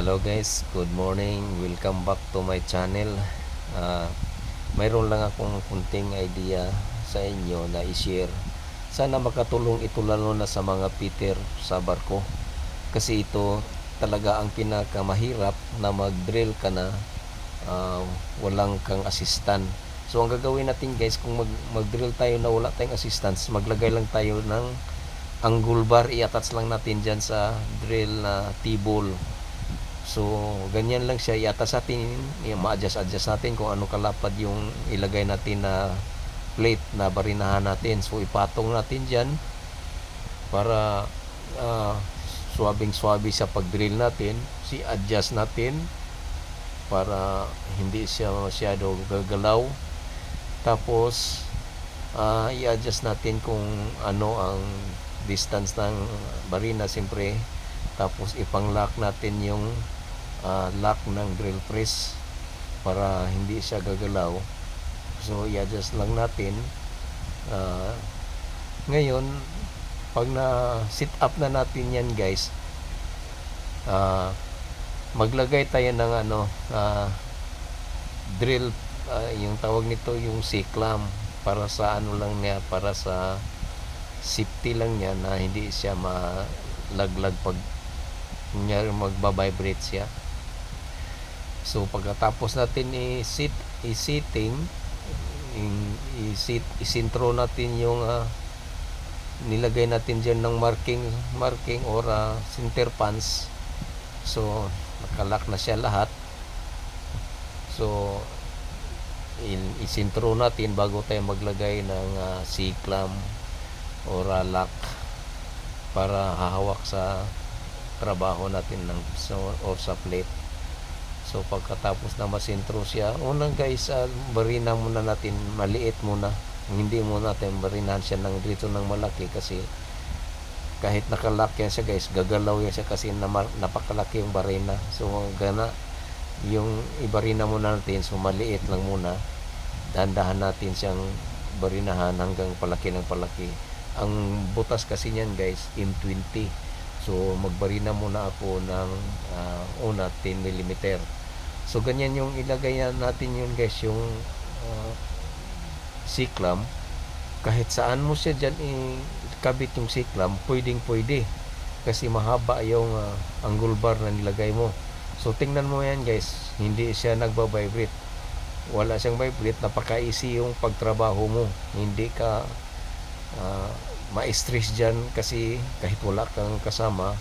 Hello guys, good morning. Welcome back to my channel. Ah, Mayroon lang akong kunting idea sa inyo na i-share. Sana makatulong ito lalo na sa mga Peter sa barko. Kasi ito talaga ang pinakamahirap na mag-drill ka na walang kang assistant. So ang gagawin natin guys, kung mag-drill tayo na wala tayong assistance, maglagay lang tayo ng angle bar, i-attach lang natin dyan sa drill na T-ball. So, ganyan lang siya. Yata sa atin, ma-adjust natin kung ano kalapad yung ilagay natin na plate na barinahan natin. So, ipatong natin dyan para swabing-swabe sa pag-drill natin. Si-adjust natin para hindi siya masyado gagalaw. Tapos, i-adjust natin kung ano ang distance ng barina, siyempre. Tapos, ipang-lock natin yung lock ng drill press para hindi siya gagalaw. So i-adjust lang natin. Ngayon pag na sit up na natin yan guys, maglagay tayo ng drill, yung tawag nito yung C-clamp, para sa ano lang niya, para sa safety lang niya na hindi siya malaglag pag magba-vibrate siya. So pagkatapos natin isintro natin yung nilagay natin dyan ng marking or center pans. So nakalock na siya lahat. So isintro natin bago tayo maglagay ng C-clamp or lock para hahawak sa trabaho natin or sa plate. So pagkatapos na masintro siya, unang guys, barina muna natin maliit muna. Hindi muna natin barinahan siya dito ng malaki, kasi kahit nakalock yan siya guys, gagalaw yan siya kasi napakalaki yung barina. So gana yung ibarina muna natin, so maliit lang muna. Dahan-dahan natin siyang barinahan hanggang palaki ng palaki. Ang butas kasi niyan guys, M20. So magbarina muna ako ng una 10mm. So ganyan yung ilagay natin yun guys, yung C-clamp. Kahit saan mo siya dyan ikabit yung C-clamp, pwede kasi mahaba yung angle bar na nilagay mo. So tingnan mo yan guys, hindi siya nagba-vibrate, wala siyang vibrate. Napaka-easy yung pagtrabaho mo, hindi ka ma-stress dyan, kasi kahit wala kang kasama,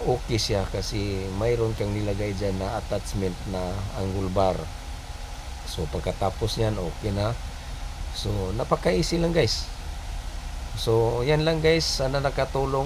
okay siya kasi mayroon kang nilagay dyan na attachment na angle bar. So pagkatapos yan, okay na. So napaka-easy lang guys. So yan lang guys, sana nakatulong.